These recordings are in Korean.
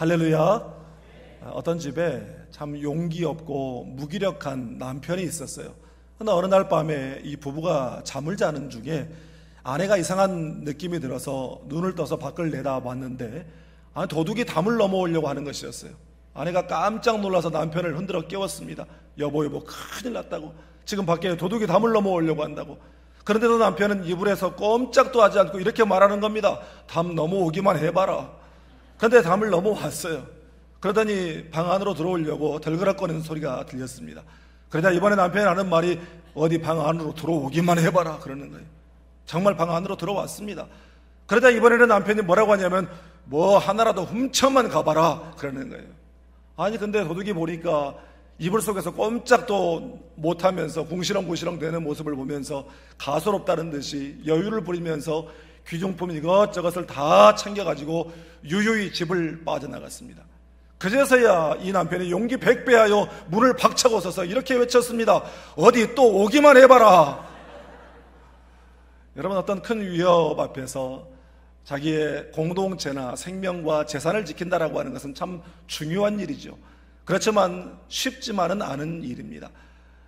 할렐루야. 어떤 집에 참 용기 없고 무기력한 남편이 있었어요. 그러나 어느 날 밤에 이 부부가 잠을 자는 중에 아내가 이상한 느낌이 들어서 눈을 떠서 밖을 내다봤는데 도둑이 담을 넘어오려고 하는 것이었어요. 아내가 깜짝 놀라서 남편을 흔들어 깨웠습니다. 여보 큰일 났다고. 지금 밖에 도둑이 담을 넘어오려고 한다고. 그런데도 남편은 이불에서 꼼짝도 하지 않고 이렇게 말하는 겁니다. 담 넘어오기만 해봐라. 그런데 담을 넘어왔어요. 그러더니 방 안으로 들어오려고 덜그락거리는 소리가 들렸습니다. 그러자 이번에 남편이 하는 말이 어디 방 안으로 들어오기만 해봐라 그러는 거예요. 정말 방 안으로 들어왔습니다. 그러자 이번에는 남편이 뭐라고 하냐면 뭐 하나라도 훔쳐만 가봐라 그러는 거예요. 아니 근데 도둑이 보니까 이불 속에서 꼼짝도 못하면서 궁시렁궁시렁 되는 모습을 보면서 가소롭다는 듯이 여유를 부리면서 귀중품 이것저것을 다 챙겨가지고 유유히 집을 빠져나갔습니다. 그제서야 이 남편이 용기 100배하여 문을 박차고 서서 이렇게 외쳤습니다. 어디 또 오기만 해봐라. 여러분, 어떤 큰 위협 앞에서 자기의 공동체나 생명과 재산을 지킨다라고 하는 것은 참 중요한 일이죠. 그렇지만 쉽지만은 않은 일입니다.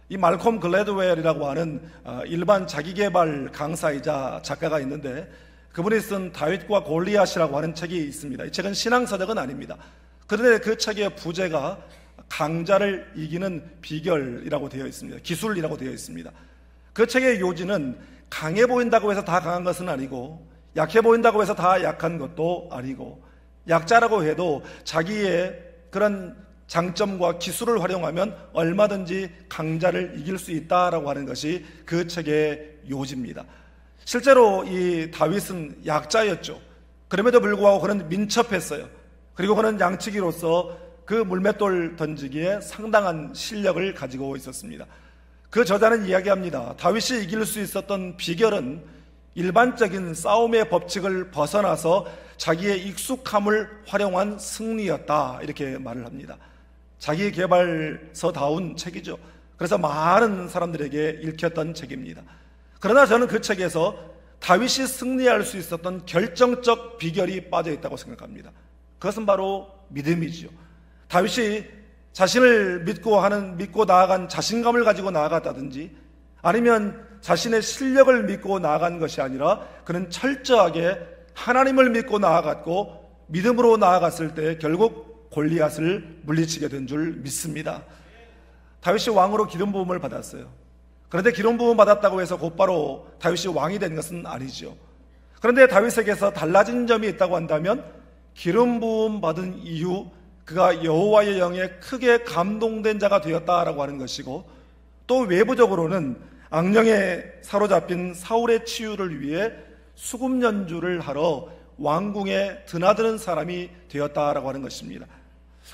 이 말콤 글래드웰이라고 하는 일반 자기개발 강사이자 작가가 있는데 그분이 쓴 다윗과 골리앗이라고 하는 책이 있습니다. 이 책은 신앙서적은 아닙니다. 그런데 그 책의 부제가 강자를 이기는 비결이라고 되어 있습니다. 기술이라고 되어 있습니다. 그 책의 요지는 강해 보인다고 해서 다 강한 것은 아니고 약해 보인다고 해서 다 약한 것도 아니고 약자라고 해도 자기의 그런 장점과 기술을 활용하면 얼마든지 강자를 이길 수 있다라고 하는 것이 그 책의 요지입니다. 실제로 이 다윗은 약자였죠. 그럼에도 불구하고 그는 민첩했어요. 그리고 그는 양치기로서 그 물맷돌 던지기에 상당한 실력을 가지고 있었습니다. 그 저자는 이야기합니다. 다윗이 이길 수 있었던 비결은 일반적인 싸움의 법칙을 벗어나서 자기의 익숙함을 활용한 승리였다, 이렇게 말을 합니다. 자기 개발서다운 책이죠. 그래서 많은 사람들에게 읽혔던 책입니다. 그러나 저는 그 책에서 다윗이 승리할 수 있었던 결정적 비결이 빠져 있다고 생각합니다. 그것은 바로 믿음이지요. 다윗이 자신을 믿고 나아간 자신감을 가지고 나아갔다든지 아니면 자신의 실력을 믿고 나아간 것이 아니라 그는 철저하게 하나님을 믿고 나아갔고 믿음으로 나아갔을 때 결국 골리앗을 물리치게 된 줄 믿습니다. 다윗이 왕으로 기름 부음을 받았어요. 그런데 기름 부음 받았다고 해서 곧바로 다윗이 왕이 된 것은 아니죠. 그런데 다윗에게서 달라진 점이 있다고 한다면 기름 부음 받은 이후 그가 여호와의 영에 크게 감동된 자가 되었다라고 하는 것이고, 또 외부적으로는 악령에 사로잡힌 사울의 치유를 위해 수금 연주를 하러 왕궁에 드나드는 사람이 되었다라고 하는 것입니다.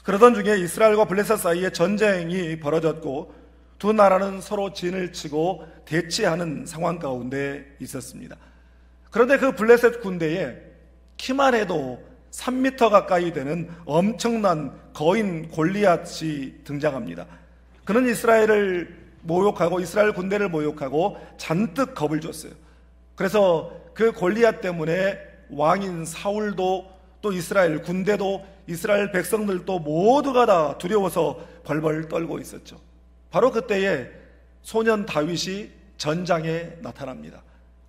그러던 중에 이스라엘과 블레셋 사이에 전쟁이 벌어졌고 두 나라는 서로 진을 치고 대치하는 상황 가운데 있었습니다. 그런데 그 블레셋 군대에 키만 해도 3m 가까이 되는 엄청난 거인 골리앗이 등장합니다. 그는 이스라엘을 모욕하고 이스라엘 군대를 모욕하고 잔뜩 겁을 줬어요. 그래서 그 골리앗 때문에 왕인 사울도 또 이스라엘 군대도 이스라엘 백성들도 모두가 다 두려워서 벌벌 떨고 있었죠. 바로 그때에 소년 다윗이 전장에 나타납니다.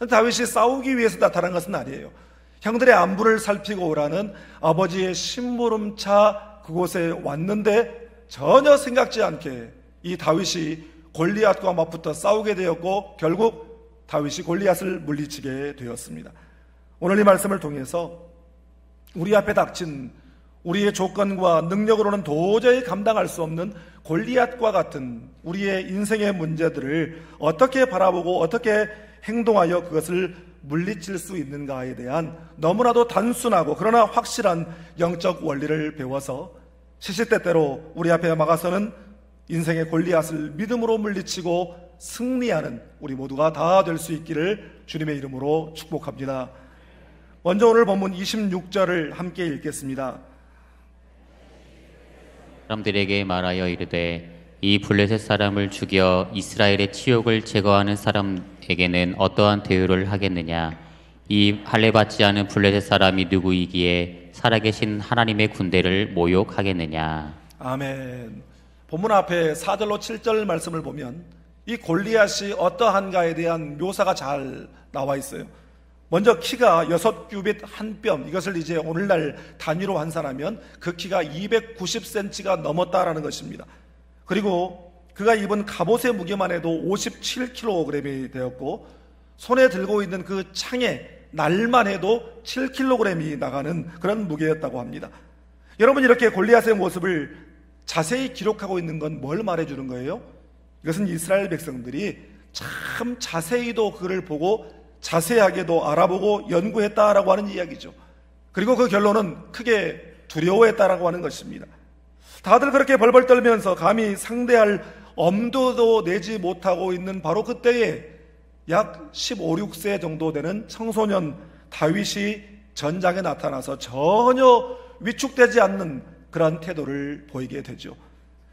다윗이 싸우기 위해서 나타난 것은 아니에요. 형들의 안부를 살피고 오라는 아버지의 심부름차 그곳에 왔는데 전혀 생각지 않게 이 다윗이 골리앗과 맞붙어 싸우게 되었고 결국 다윗이 골리앗을 물리치게 되었습니다. 오늘 이 말씀을 통해서 우리 앞에 닥친 우리의 조건과 능력으로는 도저히 감당할 수 없는 골리앗과 같은 우리의 인생의 문제들을 어떻게 바라보고 어떻게 행동하여 그것을 물리칠 수 있는가에 대한 너무나도 단순하고 그러나 확실한 영적 원리를 배워서 시시때때로 우리 앞에 막아서는 인생의 골리앗을 믿음으로 물리치고 승리하는 우리 모두가 다 될 수 있기를 주님의 이름으로 축복합니다. 먼저 오늘 본문 26절을 함께 읽겠습니다. 사람들에게 말하여 이르되 이 블레셋 사람을 죽여 이스라엘의 치욕을 제거하는 사람에게는 어떠한 대우를 하겠느냐? 이 할례 받지 않은 블레셋 사람이 누구이기에 살아계신 하나님의 군대를 모욕하겠느냐. 아멘. 본문 앞에 4절로 7절 말씀을 보면 이 골리앗이 어떠한가에 대한 묘사가 잘 나와 있어요. 먼저 키가 6규빗 한 뼘, 이것을 이제 오늘날 단위로 환산하면 그 키가 290cm가 넘었다라는 것입니다. 그리고 그가 입은 갑옷의 무게만 해도 57kg이 되었고, 손에 들고 있는 그 창의 날만 해도 7kg이 나가는 그런 무게였다고 합니다. 여러분, 이렇게 골리앗의 모습을 자세히 기록하고 있는 건 뭘 말해주는 거예요? 이것은 이스라엘 백성들이 참 자세히도 그를 보고 자세하게도 알아보고 연구했다라고 하는 이야기죠. 그리고 그 결론은 크게 두려워했다라고 하는 것입니다. 다들 그렇게 벌벌 떨면서 감히 상대할 엄두도 내지 못하고 있는 바로 그때에 약 15, 16세 정도 되는 청소년 다윗이 전장에 나타나서 전혀 위축되지 않는 그러한 태도를 보이게 되죠.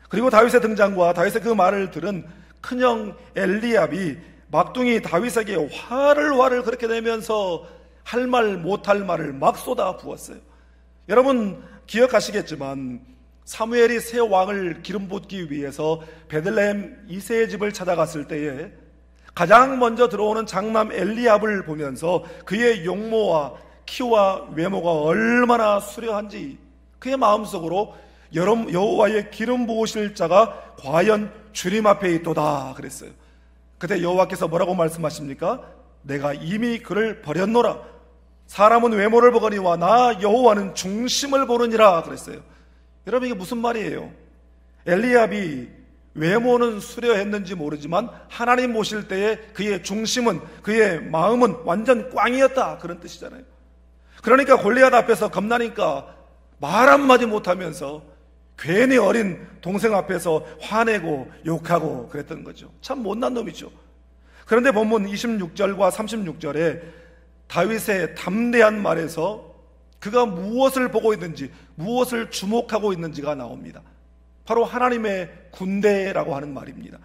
그리고 다윗의 등장과 다윗의 그 말을 들은 큰형 엘리압이 막둥이 다윗에게 화를 그렇게 내면서 할 말 못할 말을 막 쏟아 부었어요. 여러분 기억하시겠지만 사무엘이 새 왕을 기름 붓기 위해서 베들레헴 이새의 집을 찾아갔을 때에 가장 먼저 들어오는 장남 엘리압을 보면서 그의 용모와 키와 외모가 얼마나 수려한지 그의 마음속으로 여호와의 기름 부으실 자가 과연 주님 앞에 있도다 그랬어요. 그때 여호와께서 뭐라고 말씀하십니까? 내가 이미 그를 버렸노라. 사람은 외모를 보거니와 나 여호와는 중심을 보느니라 그랬어요. 여러분, 이게 무슨 말이에요? 엘리압이 외모는 수려했는지 모르지만 하나님 모실 때에 그의 중심은, 그의 마음은 완전 꽝이었다, 그런 뜻이잖아요. 그러니까 골리앗 앞에서 겁나니까 말 한마디 못하면서 괜히 어린 동생 앞에서 화내고 욕하고 그랬던 거죠. 참 못난 놈이죠. 그런데 본문 26절과 36절에 다윗의 담대한 말에서 그가 무엇을 보고 있는지, 무엇을 주목하고 있는지가 나옵니다. 바로 하나님의 군대라고 하는 말입니다.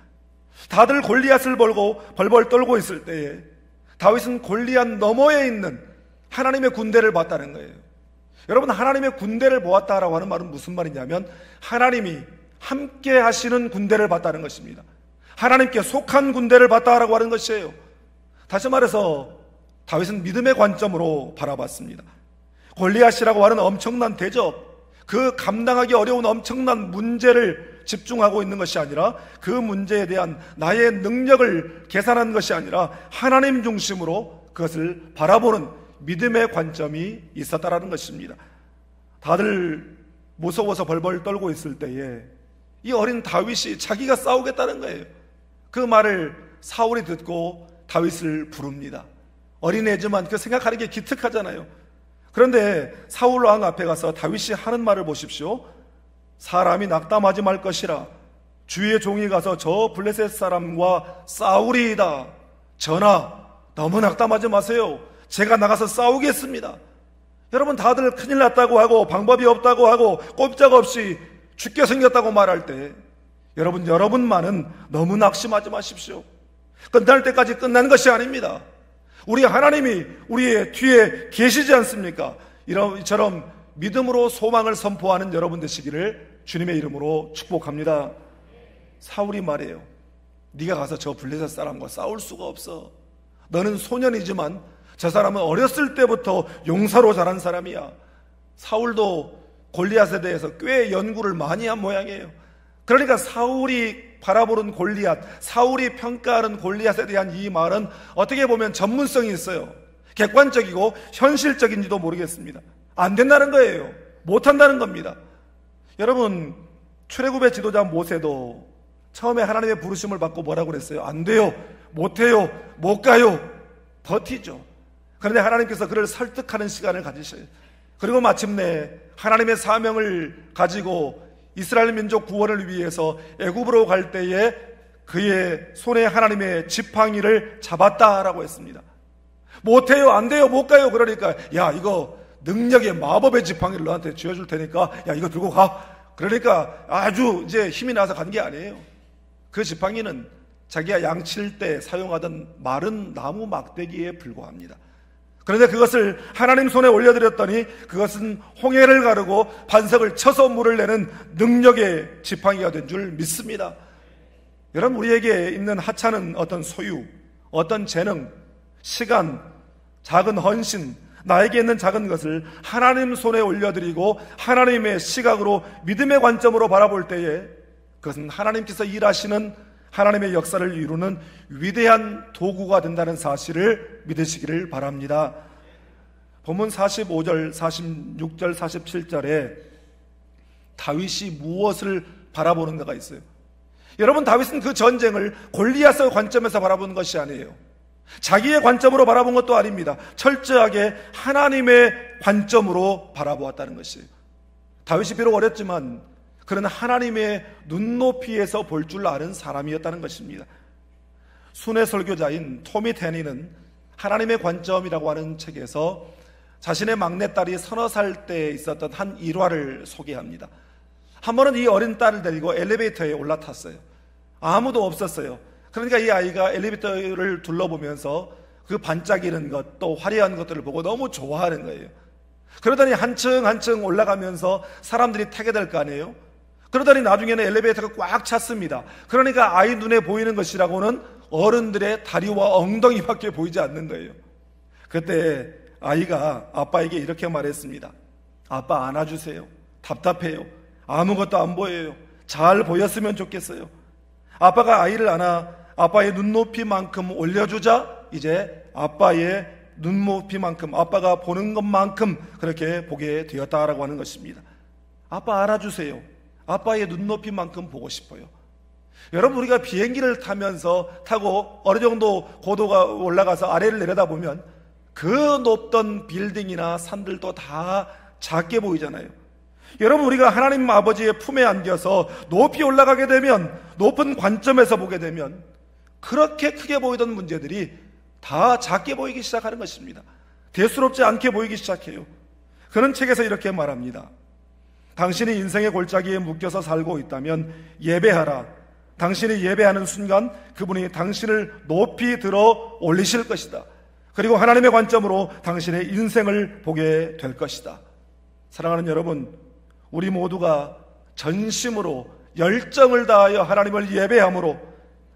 다들 골리앗을 벌고 벌벌 떨고 있을 때에 다윗은 골리앗 너머에 있는 하나님의 군대를 봤다는 거예요. 여러분, 하나님의 군대를 보았다라고 하는 말은 무슨 말이냐면 하나님이 함께 하시는 군대를 봤다는 것입니다. 하나님께 속한 군대를 봤다라고 하는 것이에요. 다시 말해서 다윗은 믿음의 관점으로 바라봤습니다. 골리앗이라고 하는 엄청난 대적, 그 감당하기 어려운 엄청난 문제를 집중하고 있는 것이 아니라 그 문제에 대한 나의 능력을 계산한 것이 아니라 하나님 중심으로 그것을 바라보는 믿음의 관점이 있었다라는 것입니다. 다들 무서워서 벌벌 떨고 있을 때에 이 어린 다윗이 자기가 싸우겠다는 거예요. 그 말을 사울이 듣고 다윗을 부릅니다. 어린애지만 그 생각하는 게 기특하잖아요. 그런데 사울 왕 앞에 가서 다윗이 하는 말을 보십시오. 사람이 낙담하지 말 것이라 주의 종이 가서 저 블레셋 사람과 싸우리이다. 전하, 너무 낙담하지 마세요. 제가 나가서 싸우겠습니다. 여러분, 다들 큰일 났다고 하고 방법이 없다고 하고 꼼짝없이 죽게 생겼다고 말할 때 여러분만은 너무 낙심하지 마십시오. 끝날 때까지 끝난 것이 아닙니다. 우리 하나님이 우리의 뒤에 계시지 않습니까? 이처럼 믿음으로 소망을 선포하는 여러분 되시기를 주님의 이름으로 축복합니다. 사울이 말해요. 네가 가서 저 블레셋 사람과 싸울 수가 없어. 너는 소년이지만 저 사람은 어렸을 때부터 용사로 자란 사람이야. 사울도 골리앗에 대해서 꽤 연구를 많이 한 모양이에요. 그러니까 사울이 바라보는 골리앗, 사울이 평가하는 골리앗에 대한 이 말은 어떻게 보면 전문성이 있어요. 객관적이고 현실적인지도 모르겠습니다. 안 된다는 거예요. 못한다는 겁니다. 여러분, 출애굽의 지도자 모세도 처음에 하나님의 부르심을 받고 뭐라고 그랬어요? 안 돼요, 못해요, 못 가요. 버티죠. 그런데 하나님께서 그를 설득하는 시간을 가지셔요. 그리고 마침내 하나님의 사명을 가지고 이스라엘 민족 구원을 위해서 애굽으로 갈 때에 그의 손에 하나님의 지팡이를 잡았다라고 했습니다. 못해요, 안 돼요, 못 가요. 그러니까 야, 이거 능력의 마법의 지팡이를 너한테 쥐어줄 테니까 야, 이거 들고 가. 그러니까 아주 이제 힘이 나서 간 게 아니에요. 그 지팡이는 자기가 양칠 때 사용하던 마른 나무 막대기에 불과합니다. 그런데 그것을 하나님 손에 올려드렸더니 그것은 홍해를 가르고 반석을 쳐서 물을 내는 능력의 지팡이가 된 줄 믿습니다. 여러분, 우리에게 있는 하찮은 어떤 소유, 어떤 재능, 시간, 작은 헌신, 나에게 있는 작은 것을 하나님 손에 올려드리고 하나님의 시각으로 믿음의 관점으로 바라볼 때에 그것은 하나님께서 일하시는 하나님의 역사를 이루는 위대한 도구가 된다는 사실을 믿으시기를 바랍니다. 본문 45절, 46절, 47절에 다윗이 무엇을 바라보는가가 있어요. 여러분, 다윗은 그 전쟁을 골리앗의 관점에서 바라보는 것이 아니에요. 자기의 관점으로 바라본 것도 아닙니다. 철저하게 하나님의 관점으로 바라보았다는 것이에요. 다윗이 비록 어렸지만 그는 하나님의 눈높이에서 볼 줄 아는 사람이었다는 것입니다. 순회 설교자인 토미 테니는 하나님의 관점이라고 하는 책에서 자신의 막내딸이 서너 살 때 있었던 한 일화를 소개합니다. 한 번은 이 어린 딸을 데리고 엘리베이터에 올라탔어요. 아무도 없었어요. 그러니까 이 아이가 엘리베이터를 둘러보면서 그 반짝이는 것, 또 화려한 것들을 보고 너무 좋아하는 거예요. 그러더니 한층 한층 올라가면서 사람들이 타게 될 거 아니에요? 그러더니 나중에는 엘리베이터가 꽉 찼습니다. 그러니까 아이 눈에 보이는 것이라고는 어른들의 다리와 엉덩이밖에 보이지 않는 거예요. 그때 아이가 아빠에게 이렇게 말했습니다. 아빠, 안아주세요. 답답해요. 아무것도 안 보여요. 잘 보였으면 좋겠어요. 아빠가 아이를 안아 아빠의 눈높이만큼 올려주자 이제 아빠의 눈높이만큼, 아빠가 보는 것만큼 그렇게 보게 되었다라고 하는 것입니다. 아빠 알아주세요. 아빠의 눈높이만큼 보고 싶어요. 여러분, 우리가 비행기를 타고 어느 정도 고도가 올라가서 아래를 내려다보면 그 높던 빌딩이나 산들도 다 작게 보이잖아요. 여러분, 우리가 하나님 아버지의 품에 안겨서 높이 올라가게 되면, 높은 관점에서 보게 되면 그렇게 크게 보이던 문제들이 다 작게 보이기 시작하는 것입니다. 대수롭지 않게 보이기 시작해요. 그런 책에서 이렇게 말합니다. 당신이 인생의 골짜기에 묶여서 살고 있다면 예배하라. 당신이 예배하는 순간 그분이 당신을 높이 들어 올리실 것이다. 그리고 하나님의 관점으로 당신의 인생을 보게 될 것이다. 사랑하는 여러분, 우리 모두가 전심으로 열정을 다하여 하나님을 예배함으로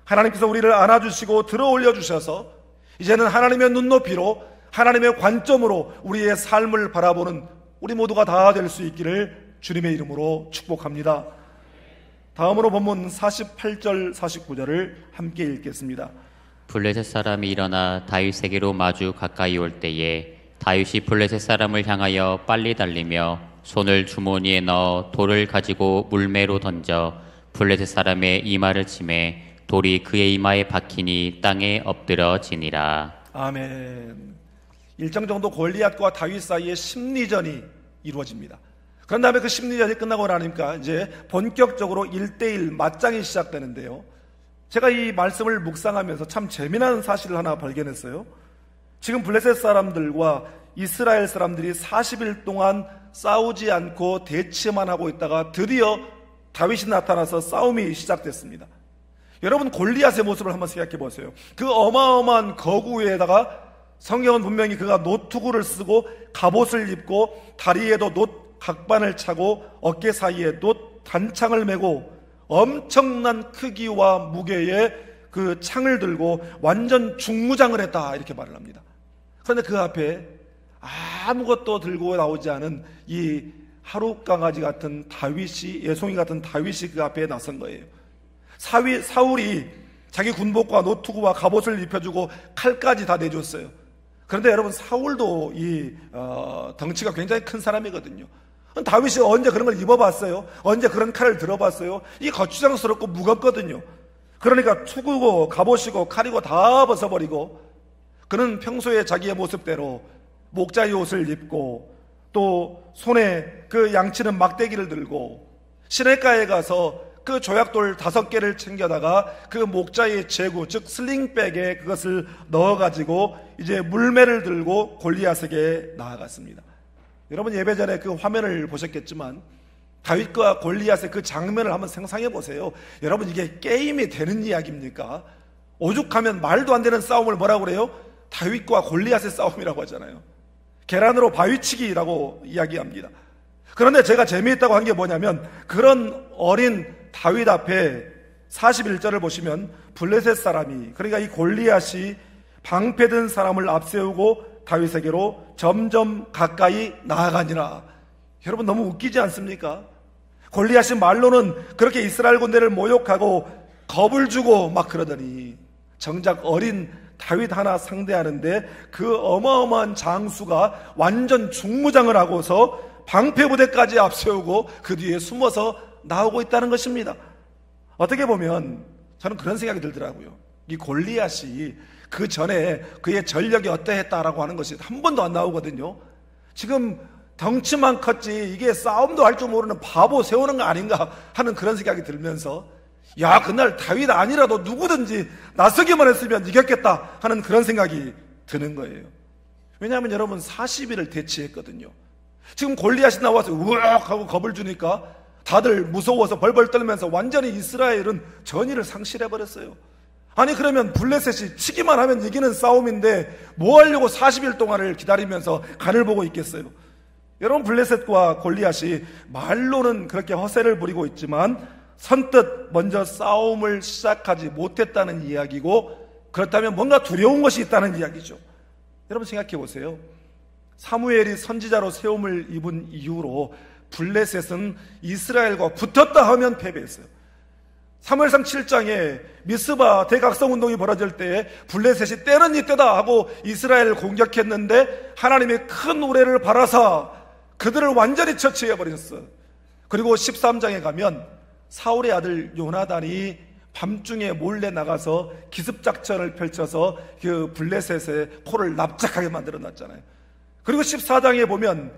하나님께서 우리를 안아주시고 들어 올려주셔서 이제는 하나님의 눈높이로, 하나님의 관점으로 우리의 삶을 바라보는 우리 모두가 다 될 수 있기를 주님의 이름으로 축복합니다. 다음으로 본문 48절 49절을 함께 읽겠습니다. 블레셋 사람이 일어나 다윗에게로 마주 가까이 올 때에 다윗이 블레셋 사람을 향하여 빨리 달리며 손을 주머니에 넣어 돌을 가지고 물매로 던져 블레셋 사람의 이마를 치매 돌이 그의 이마에 박히니 땅에 엎드러지니라. 아멘. 일정 정도 골리앗과 다윗 사이에 심리전이 이루어집니다. 그런 다음에 그 심리전이 끝나고 나니까 이제 본격적으로 1대1 맞짱이 시작되는데요. 제가 이 말씀을 묵상하면서 참 재미난 사실을 하나 발견했어요. 지금 블레셋 사람들과 이스라엘 사람들이 40일 동안 싸우지 않고 대치만 하고 있다가 드디어 다윗이 나타나서 싸움이 시작됐습니다. 여러분, 골리앗의 모습을 한번 생각해 보세요. 그 어마어마한 거구 위에다가 성경은 분명히 그가 노투구를 쓰고 갑옷을 입고 다리에도 놋 각반을 차고 어깨 사이에 놋 단창을 메고 엄청난 크기와 무게의 그 창을 들고 완전 중무장을 했다, 이렇게 말을 합니다. 그런데 그 앞에 아무것도 들고 나오지 않은 이 하룻강아지 같은 다윗이, 예송이 같은 다윗이 그 앞에 나선 거예요. 사울이 자기 군복과 노투구와 갑옷을 입혀주고 칼까지 다 내줬어요. 그런데 여러분, 사울도 덩치가 굉장히 큰 사람이거든요. 다윗이 언제 그런 걸 입어봤어요? 언제 그런 칼을 들어봤어요? 이게 거추장스럽고 무겁거든요. 그러니까 투구고 갑옷이고 칼이고 다 벗어버리고, 그는 평소에 자기의 모습대로 목자의 옷을 입고 또 손에 그 양치는 막대기를 들고 시냇가에 가서 그 조약돌 5개를 챙겨다가 그 목자의 제구, 즉 슬링백에 그것을 넣어가지고 이제 물매를 들고 골리앗에게 나아갔습니다. 여러분, 예배 전에 그 화면을 보셨겠지만 다윗과 골리앗의 그 장면을 한번 상상해 보세요. 여러분, 이게 게임이 되는 이야기입니까? 오죽하면 말도 안 되는 싸움을 뭐라고 그래요? 다윗과 골리앗의 싸움이라고 하잖아요. 계란으로 바위치기라고 이야기합니다. 그런데 제가 재미있다고 한 게 뭐냐면, 그런 어린 다윗 앞에 41절을 보시면 블레셋 사람이, 그러니까 이 골리앗이 방패든 사람을 앞세우고 다윗에게로 점점 가까이 나아가니라. 여러분, 너무 웃기지 않습니까? 골리앗이 말로는 그렇게 이스라엘 군대를 모욕하고 겁을 주고 막 그러더니 정작 어린 다윗 하나 상대하는데 그 어마어마한 장수가 완전 중무장을 하고서 방패부대까지 앞세우고 그 뒤에 숨어서 나오고 있다는 것입니다. 어떻게 보면 저는 그런 생각이 들더라고요. 이 골리앗이 그 전에 그의 전력이 어떠했다라고 하는 것이 한 번도 안 나오거든요. 지금 덩치만 컸지 이게 싸움도 할 줄 모르는 바보 세우는 거 아닌가 하는 그런 생각이 들면서, 야, 그날 다윗 아니라도 누구든지 나서기만 했으면 이겼겠다 하는 그런 생각이 드는 거예요. 왜냐하면 여러분, 40일을 대치했거든요. 지금 골리앗이 나와서 우악 하고 겁을 주니까 다들 무서워서 벌벌 떨면서 완전히 이스라엘은 전의를 상실해버렸어요. 아니, 그러면 블레셋이 치기만 하면 이기는 싸움인데 뭐 하려고 40일 동안을 기다리면서 간을 보고 있겠어요? 여러분, 블레셋과 골리앗이 말로는 그렇게 허세를 부리고 있지만 선뜻 먼저 싸움을 시작하지 못했다는 이야기고, 그렇다면 뭔가 두려운 것이 있다는 이야기죠. 여러분, 생각해 보세요. 사무엘이 선지자로 세움을 입은 이후로 블레셋은 이스라엘과 붙었다 하면 패배했어요. 사무엘상 7장에 미스바 대각성 운동이 벌어질 때 블레셋이 때는 이때다 하고 이스라엘을 공격했는데 하나님의 큰 우레를 바라사 그들을 완전히 처치해버렸어요. 그리고 13장에 가면 사울의 아들 요나단이 밤중에 몰래 나가서 기습작전을 펼쳐서 그 블레셋의 코를 납작하게 만들어놨잖아요. 그리고 14장에 보면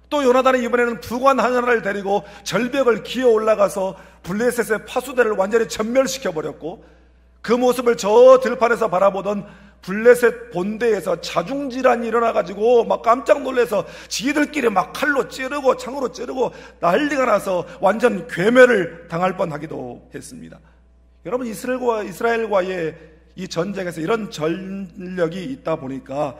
또 요나단이 이번에는 부관 하나를 데리고 절벽을 기어 올라가서 블레셋의 파수대를 완전히 전멸시켜버렸고, 그 모습을 저 들판에서 바라보던 블레셋 본대에서 자중질환이 일어나가지고 막 깜짝 놀라서 지들끼리 막 칼로 찌르고 창으로 찌르고 난리가 나서 완전 괴멸을 당할 뻔하기도 했습니다. 여러분, 이스라엘과의 이 전쟁에서 이런 전력이 있다 보니까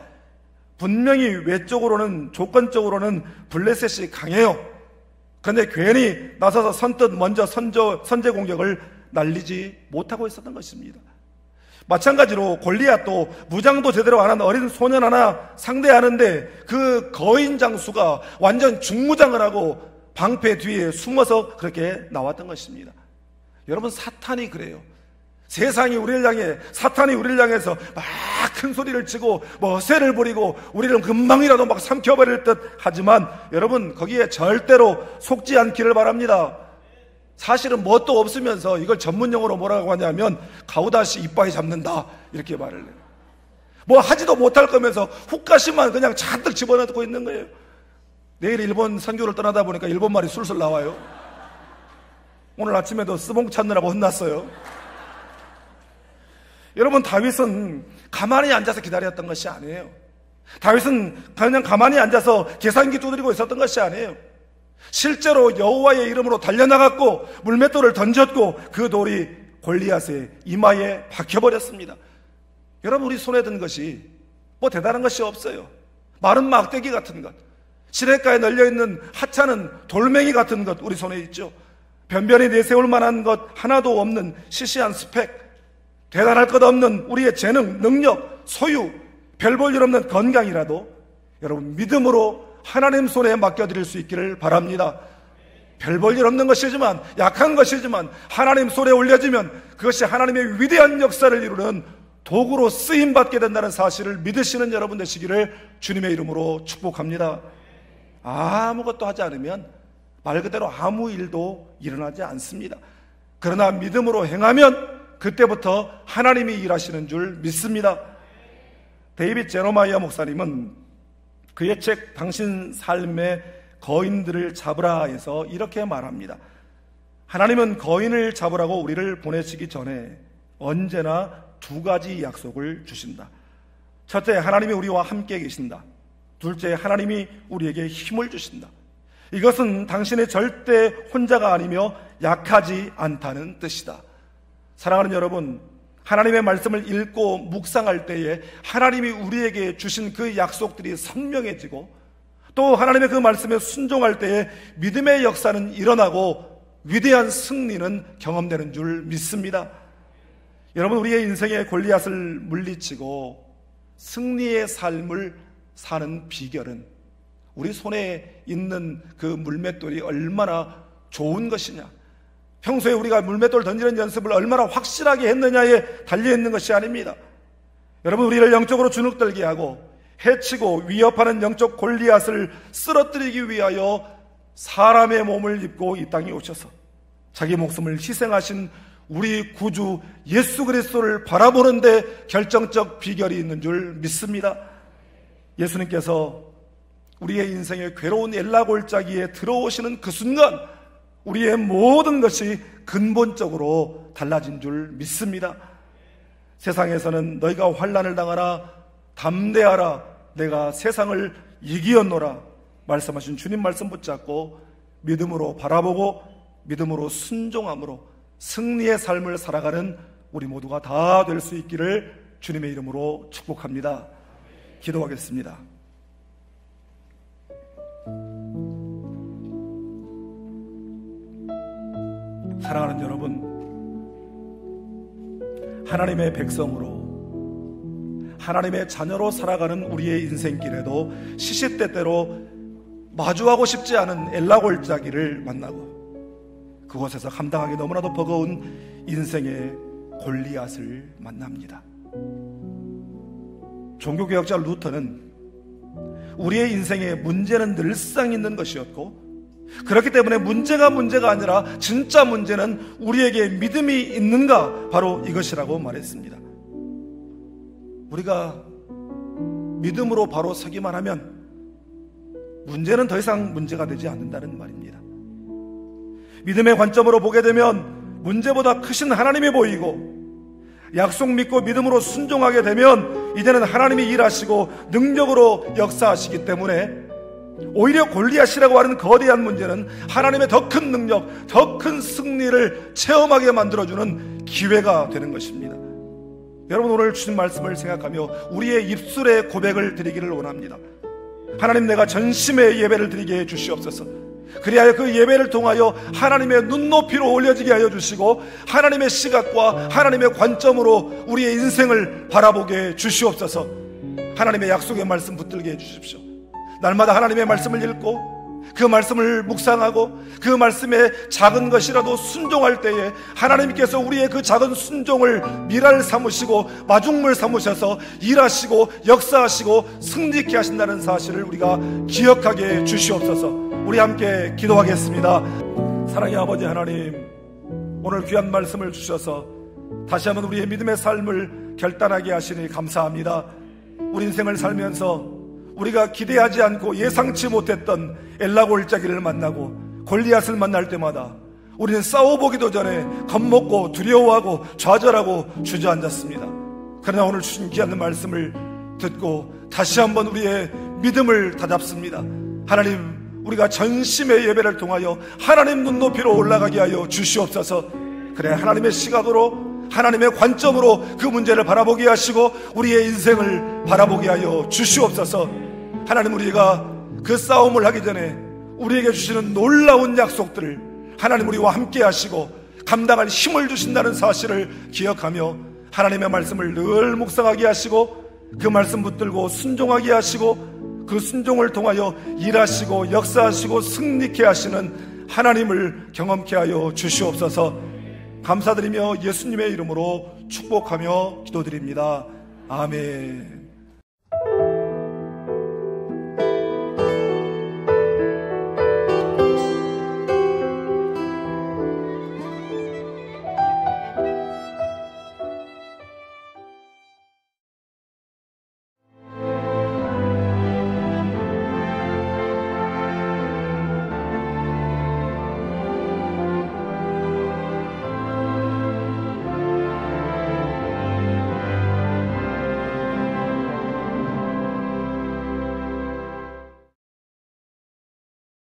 분명히 외적으로는, 조건적으로는 블레셋이 강해요. 그런데 괜히 나서서 선뜻 먼저 선제 공격을 날리지 못하고 있었던 것입니다. 마찬가지로 골리앗도 무장도 제대로 안 한 어린 소년 하나 상대하는데 그 거인 장수가 완전 중무장을 하고 방패 뒤에 숨어서 그렇게 나왔던 것입니다. 여러분, 사탄이 그래요. 세상이 우리를 향해, 사탄이 우리를 향해서 막 큰 소리를 치고 허세를 부리고 우리를 금방이라도 막 삼켜버릴 듯 하지만 여러분, 거기에 절대로 속지 않기를 바랍니다. 사실은 뭣도 없으면서 이걸 전문용어로 뭐라고 하냐면 가우다시 이빠이 잡는다 이렇게 말을 해요. 뭐 하지도 못할 거면서 훅가시만 그냥 잔뜩 집어넣고 있는 거예요. 내일 일본 선교를 떠나다 보니까 일본말이 술술 나와요. 오늘 아침에도 스봉 찾느라고 혼났어요. 여러분, 다윗은 가만히 앉아서 기다렸던 것이 아니에요. 다윗은 그냥 가만히 앉아서 계산기 두드리고 있었던 것이 아니에요. 실제로 여호와의 이름으로 달려나갔고 물맷돌을 던졌고 그 돌이 골리앗의 이마에 박혀버렸습니다. 여러분, 우리 손에 든 것이 뭐 대단한 것이 없어요. 마른 막대기 같은 것, 시냇가에 널려있는 하찮은 돌멩이 같은 것 우리 손에 있죠. 변변히 내세울 만한 것 하나도 없는 시시한 스펙, 대단할 것 없는 우리의 재능, 능력, 소유, 별 볼 일 없는 건강이라도 여러분, 믿음으로 하나님 손에 맡겨드릴 수 있기를 바랍니다. 별 볼 일 없는 것이지만, 약한 것이지만 하나님 손에 올려지면 그것이 하나님의 위대한 역사를 이루는 도구로 쓰임받게 된다는 사실을 믿으시는 여러분 되시기를 주님의 이름으로 축복합니다. 아무것도 하지 않으면 말 그대로 아무 일도 일어나지 않습니다. 그러나 믿음으로 행하면 그때부터 하나님이 일하시는 줄 믿습니다. 데이빗 제노마이어 목사님은 그의 책 당신 삶의 거인들을 잡으라에서 이렇게 말합니다. 하나님은 거인을 잡으라고 우리를 보내시기 전에 언제나 두 가지 약속을 주신다. 첫째, 하나님이 우리와 함께 계신다. 둘째, 하나님이 우리에게 힘을 주신다. 이것은 당신의 절대 혼자가 아니며 약하지 않다는 뜻이다. 사랑하는 여러분, 하나님의 말씀을 읽고 묵상할 때에 하나님이 우리에게 주신 그 약속들이 선명해지고, 또 하나님의 그 말씀에 순종할 때에 믿음의 역사는 일어나고 위대한 승리는 경험되는 줄 믿습니다. 여러분, 우리의 인생의 골리앗을 물리치고 승리의 삶을 사는 비결은 우리 손에 있는 그 물맷돌이 얼마나 좋은 것이냐, 평소에 우리가 물맷돌 던지는 연습을 얼마나 확실하게 했느냐에 달려있는 것이 아닙니다. 여러분, 우리를 영적으로 주눅들게 하고 해치고 위협하는 영적 골리앗을 쓰러뜨리기 위하여 사람의 몸을 입고 이 땅에 오셔서 자기 목숨을 희생하신 우리 구주 예수 그리스도를 바라보는데 결정적 비결이 있는 줄 믿습니다. 예수님께서 우리의 인생의 괴로운 엘라골짜기에 들어오시는 그 순간 우리의 모든 것이 근본적으로 달라진 줄 믿습니다. 세상에서는 너희가 환난을 당하라, 담대하라, 내가 세상을 이기었노라 말씀하신 주님 말씀 붙잡고 믿음으로 바라보고 믿음으로 순종함으로 승리의 삶을 살아가는 우리 모두가 다 될 수 있기를 주님의 이름으로 축복합니다. 기도하겠습니다. 사랑하는 여러분, 하나님의 백성으로 하나님의 자녀로 살아가는 우리의 인생길에도 시시때때로 마주하고 싶지 않은 엘라골짜기를 만나고 그곳에서 감당하기 너무나도 버거운 인생의 골리앗을 만납니다. 종교개혁자 루터는 우리의 인생에 문제는 늘상 있는 것이었고, 그렇기 때문에 문제가 아니라 진짜 문제는 우리에게 믿음이 있는가, 바로 이것이라고 말했습니다. 우리가 믿음으로 바로 서기만 하면 문제는 더 이상 문제가 되지 않는다는 말입니다. 믿음의 관점으로 보게 되면 문제보다 크신 하나님이 보이고, 약속 믿고 믿음으로 순종하게 되면 이제는 하나님이 일하시고 능력으로 역사하시기 때문에 오히려 골리앗이라고 하는 거대한 문제는 하나님의 더 큰 능력, 더 큰 승리를 체험하게 만들어주는 기회가 되는 것입니다. 여러분, 오늘 주신 말씀을 생각하며 우리의 입술의 고백을 드리기를 원합니다. 하나님, 내가 전심의 예배를 드리게 해 주시옵소서. 그리하여 그 예배를 통하여 하나님의 눈높이로 올려지게 하여 주시고 하나님의 시각과 하나님의 관점으로 우리의 인생을 바라보게 해 주시옵소서. 하나님의 약속의 말씀 붙들게 해 주십시오. 날마다 하나님의 말씀을 읽고 그 말씀을 묵상하고 그 말씀에 작은 것이라도 순종할 때에 하나님께서 우리의 그 작은 순종을 미랄 삼으시고 마중물 삼으셔서 일하시고 역사하시고 승리케 하신다는 사실을 우리가 기억하게 해 주시옵소서. 우리 함께 기도하겠습니다. 사랑의 아버지 하나님, 오늘 귀한 말씀을 주셔서 다시 한번 우리의 믿음의 삶을 결단하게 하시니 감사합니다. 우리 인생을 살면서 우리가 기대하지 않고 예상치 못했던 엘라골짜기를 만나고 골리앗을 만날 때마다 우리는 싸워보기도 전에 겁먹고 두려워하고 좌절하고 주저앉았습니다. 그러나 오늘 주신 귀한 말씀을 듣고 다시 한번 우리의 믿음을 다잡습니다. 하나님, 우리가 전심의 예배를 통하여 하나님 눈높이로 올라가게 하여 주시옵소서. 그래, 하나님의 시각으로 하나님의 관점으로 그 문제를 바라보게 하시고 우리의 인생을 바라보게 하여 주시옵소서. 하나님, 우리가 그 싸움을 하기 전에 우리에게 주시는 놀라운 약속들을 하나님 우리와 함께 하시고 감당할 힘을 주신다는 사실을 기억하며 하나님의 말씀을 늘 묵상하게 하시고 그 말씀 붙들고 순종하게 하시고 그 순종을 통하여 일하시고 역사하시고 승리케 하시는 하나님을 경험케 하여 주시옵소서. 감사드리며 예수님의 이름으로 축복하며 기도드립니다. 아멘.